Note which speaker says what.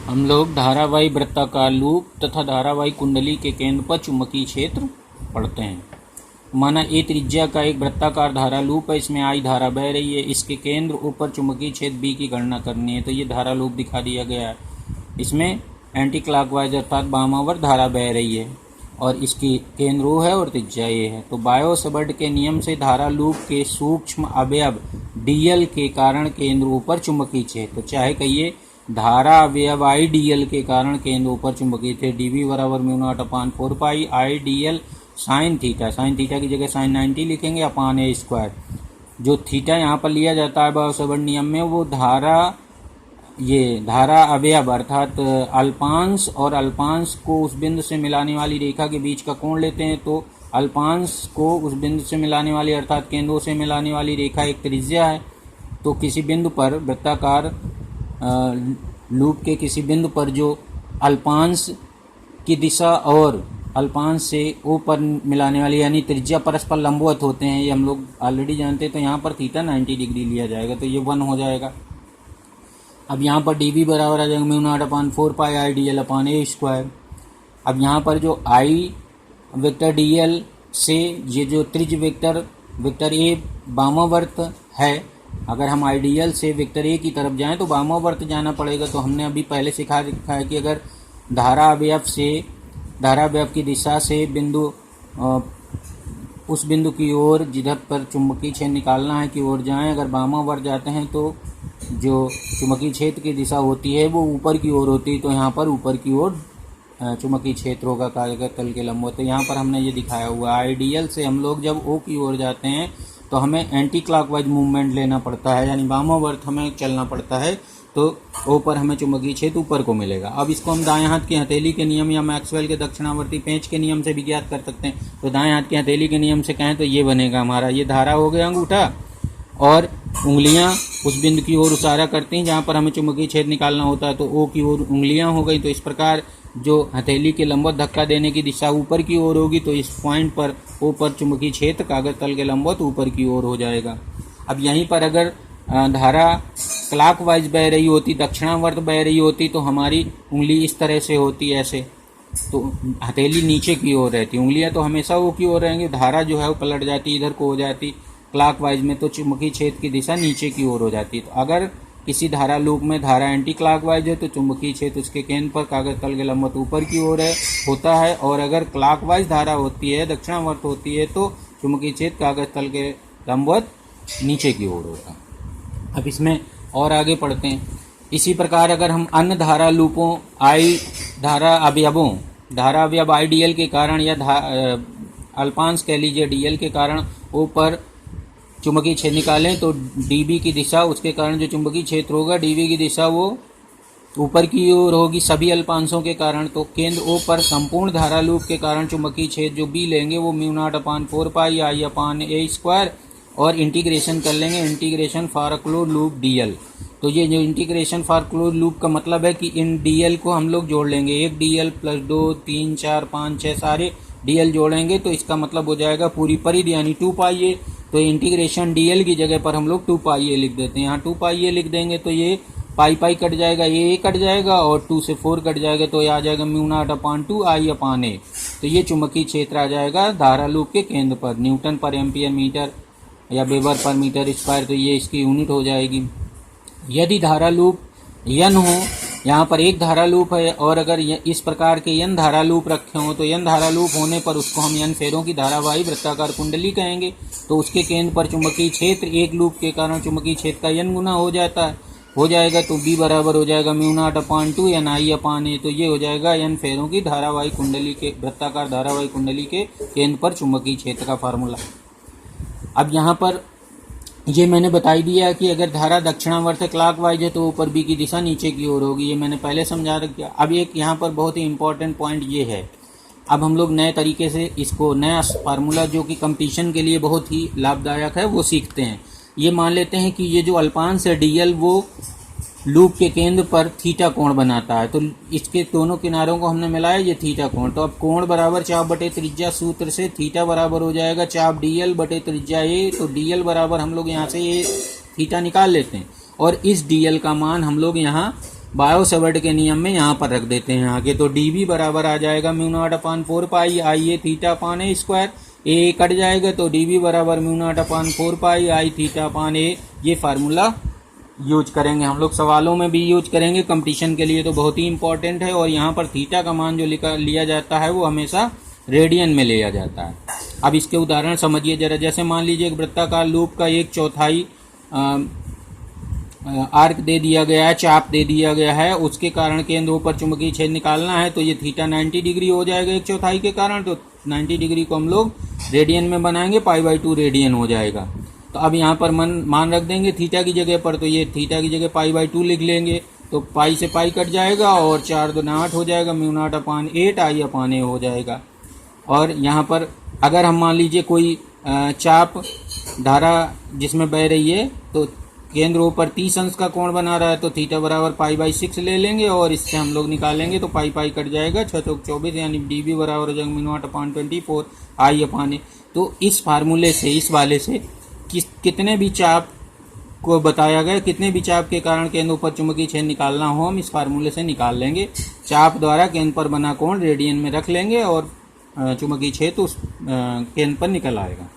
Speaker 1: हम लोग धारावाही वृत्ताकार लूप तथा धारावाही कुंडली के केंद्र पर चुंबकीय क्षेत्र पढ़ते हैं। माना ए त्रिज्या का एक वृत्ताकार धारा लूप है, इसमें आई धारा बह रही है, इसके केंद्र ऊपर चुंबकीय क्षेत्र बी की गणना करनी है। तो ये धारा लूप दिखा दिया गया है, इसमें एंटी क्लॉकवाइज अर्थात वामावर्त धारा बह रही है और इसकी केंद्र O है और त्रिज्या ए है। तो बायो-सवर्ट के नियम से धारा लूप के सूक्ष्म अवयव डीएल के कारण केंद्र ऊपर चुंबकीय क्षेत्र, तो चाहे कहिए धारा अवयव आई डीएल के कारण केंद्र ऊपर चुंबकीय क्षेत्र डीवी बराबर म्यू नॉट अपान 4 पाई आई डीएल साइन थीटा की जगह साइन 90 लिखेंगे अपान ए स्क्वायर। जो थीटा यहाँ पर लिया जाता है बायो-सवर्ट नियम में, वो धारा अवयव अर्थात अल्पांश और अल्पांश को उस बिंदु से मिलाने वाली रेखा के बीच का कोण लेते हैं। तो अल्पांश को उस बिंदु से मिलाने वाली अर्थात केंद्रों से मिलाने वाली रेखा एक त्रिज्या है। तो किसी बिंदु पर वृत्ताकार लूप के किसी बिंदु पर जो अल्पांश की दिशा और अल्पांश से O पर मिलाने वाली यानी त्रिज्या परस्पर लंबवत होते हैं, ये हम लोग ऑलरेडी जानते हैं। तो यहाँ पर थीटा 90 डिग्री लिया जाएगा, तो ये 1 हो जाएगा। अब यहाँ पर dv बराबर आ जाएगा mu naught upon 4 pi I D L upon A square. अब यहाँ पर जो आई वेक्टर डी एल से ये जो त्रिज्य वेक्टर ए वामावर्त है, अगर हम आइडियल से वेक्टर ए की तरफ जाएं तो वामावर्त जाना पड़ेगा। तो हमने अभी पहले सिखा रखा है कि अगर धारा अवयव की दिशा से उस बिंदु की ओर जिधर पर चुंबकीय क्षेत्र निकालना है की ओर जाएं, अगर वामावर्त जाते हैं तो जो चुंबकीय क्षेत्र की दिशा होती है वो ऊपर की ओर होती है। तो यहाँ पर ऊपर की ओर चुंबकीय क्षेत्र होगा कार्यगत तल के लंबवत। तो यहाँ पर हमने ये दिखाया हुआ आइडियल से हम लोग जब O की ओर जाते हैं तो हमें एंटी क्लॉकवाइज मूवमेंट लेना पड़ता है, यानी वामावर्त हमें चलना पड़ता है। तो O पर हमें चुंबकीय क्षेत्र ऊपर को मिलेगा। अब इसको हम दाएं हाथ की हथेली के नियम या मैक्सवेल के दक्षिणावर्ती पेंच के नियम से भी ज्ञात कर सकते हैं। तो दाएं हाथ की हथेली के नियम से कहें तो ये बनेगा हमारा, ये धारा हो गया अंगूठा और उंगलियां उस बिंदु की ओर इशारा करती हैं जहां पर हमें चुंबकीय क्षेत्र निकालना होता है। तो O की ओर उंगलियां हो गई। तो इस प्रकार जो हथेली के लंबवत धक्का देने की दिशा ऊपर की ओर होगी, तो इस पॉइंट पर O पर चुंबकीय क्षेत्र कागज तल के लंबवत ऊपर की ओर हो जाएगा। अब यहीं पर अगर धारा क्लॉकवाइज बह रही होती, दक्षिणावर्त बह रही होती, तो हमारी उंगली इस तरह से होती ऐसे, तो हथेली नीचे की ओर रहती, उंगलियां तो हमेशा O की ओर रहेंगी, धारा जो है वो पलट जाती, इधर को हो जाती क्लॉकवाइज में, तो चुंबकीय क्षेत्र की दिशा नीचे की ओर हो जाती है। तो अगर किसी धारा लूप में धारा एंटी क्लॉकवाइज है तो चुंबकीय क्षेत्र उसके केंद्र पर कागज तल के लंबवत ऊपर की ओर होता है, और अगर क्लॉकवाइज धारा होती है, दक्षिणावर्त होती है, तो चुंबकीय क्षेत्र कागज तल के लंबवत नीचे की ओर होता है। अब इसमें और आगे पढ़ते हैं। इसी प्रकार अगर हम अन्य धारा लूपों धारा अवयव आई डीएल के कारण या अल्पांश कह लीजिए डीएल के कारण O पर चुंबकीय क्षेत्र निकालें, तो डीबी की दिशा उसके कारण जो चुंबकीय क्षेत्र होगा डीबी की दिशा वो ऊपर की ओर होगी सभी अल्पांशों के कारण। तो केंद्र O पर संपूर्ण धारा लूप के कारण चुंबकीय क्षेत्र जो बी लेंगे वो म्यू नॉट अपान 4 पाई आई अपान ए स्क्वायर, और इंटीग्रेशन कर लेंगे integration for close loop DL. तो ये जो इंटीग्रेशन फॉर क्लोज लूप का मतलब है कि इन डीएल को हम लोग जोड़ लेंगे, 1 डीएल प्लस 2 3 4 5 6 सारे डीएल जोड़ेंगे, तो इसका मतलब हो जाएगा पूरी परिधि यानी 2 पाई ए। तो इंटीग्रेशन डीएल की जगह पर हम लोग 2 पाई ए लिख देते हैं, यहाँ 2 पाई ए लिख देंगे तो ये पाई पाई कट जाएगा, ये कट जाएगा और 2 से 4 कट जाएगा, तो ये आ जाएगा म्यू नॉट अपान 2 आई अपान ए। तो ये चुंबकीय क्षेत्र आ जाएगा धारा लूप के केंद्र पर, न्यूटन पर एम्पियर मीटर या वेबर पर मीटर स्क्वायर, तो ये इसकी यूनिट हो जाएगी। यदि धारा लूप n हो, यहाँ पर एक धारा लूप है और अगर इस प्रकार के n धारा लूप रखे हों, तो n धारा लूप होने पर उसको हम n फेरों की धारावाही वृत्ताकार कुंडली कहेंगे। तो उसके केंद्र पर चुंबकीय क्षेत्र एक लूप के कारण चुंबकीय क्षेत्र का n गुना हो जाएगा। तो B बराबर हो जाएगा म्यू नॉट अपान 2 एन आई अपान ए। तो ये हो जाएगा n फेरों की धारावाही कुंडली के वृत्ताकार धारावाही कुंडली के केंद्र पर चुंबकीय क्षेत्र का फार्मूला। अब यहाँ पर ये मैंने बता दिया कि अगर धारा दक्षिणावर्त क्लॉकवाइज है तो ऊपर बी की दिशा नीचे की ओर होगी, ये मैंने पहले समझा रखा। अब एक यहाँ पर बहुत ही इंपॉर्टेंट पॉइंट ये है, अब हम लोग नए तरीके से इसको नया फार्मूला जो कि कंपटीशन के लिए बहुत ही लाभदायक है वो सीखते हैं। ये मान लेते हैं कि ये जो अल्पांश है डीएल वो लूप के केंद्र पर थीटा कोण बनाता है, तो इसके दोनों किनारों को हमने मिलाया, ये थीटा कोण। तो अब कोण बराबर चाप बटे त्रिज्या सूत्र से थीटा बराबर हो जाएगा चाप डीएल बटे त्रिज्या ए। तो डीएल बराबर हम लोग यहाँ से ये थीटा निकाल लेते हैं और इस डीएल का मान हम लोग यहाँ बायो सेवर्ट के नियम में यहाँ पर रख देते हैं आगे। तो डी बी बराबर आ जाएगा म्यू नॉट अपान 4 पाई आई ए थीटा अपान ए स्क्वायर, ए कट जाएगा तो डी बी बराबर म्यू नॉट अपान 4 पाई आई थीटा अपान ए। ये फार्मूला यूज करेंगे हम लोग, सवालों में भी यूज करेंगे, कंपटीशन के लिए तो बहुत ही इंपॉर्टेंट है। और यहाँ पर थीटा का मान जो लिया जाता है वो हमेशा रेडियन में लिया जाता है। अब इसके उदाहरण समझिए जरा। जैसे मान लीजिए एक वृत्ताकार लूप का 1/4 आर्क दे दिया गया है, चाप दे दिया गया है, उसके कारण केंद्र पर चुंबकीय छेद निकालना है। तो ये थीटा 90 डिग्री हो जाएगा 1/4 के कारण, तो 90 डिग्री को हम लोग रेडियन में बनाएंगे, π/2 रेडियन हो जाएगा। तो अब यहाँ पर मान रख देंगे थीटा की जगह पर, तो ये थीटा की जगह π/2 लिख लेंगे, तो पाई से पाई कट जाएगा और 4 दूना 8 हो जाएगा, म्यू नॉट अपान 8 आई अपान ए हो जाएगा। और यहाँ पर अगर हम मान लीजिए कोई चाप धारा जिसमें बह रही है तो केंद्र ऊपर 30 अंश का कोण बना रहा है, तो थीटा बराबर π/6 ले लेंगे और इससे हम लोग निकालेंगे तो पाई पाई कट जाएगा, 6 चौक 24, यानी डी बी बराबर हो जाएगा म्यू नॉट अपान 24 आई अपान ए। तो इस फार्मूले से, इस वाले से कितने भी चाप को बताया गया, कितने भी चाप के कारण केंद्र ऊपर चुंबकीय छेद निकालना हो हम इस फार्मूले से निकाल लेंगे। चाप द्वारा केंद्र पर बना कोण रेडियन में रख लेंगे और चुंबकीय छेद उस केंद्र पर निकल आएगा।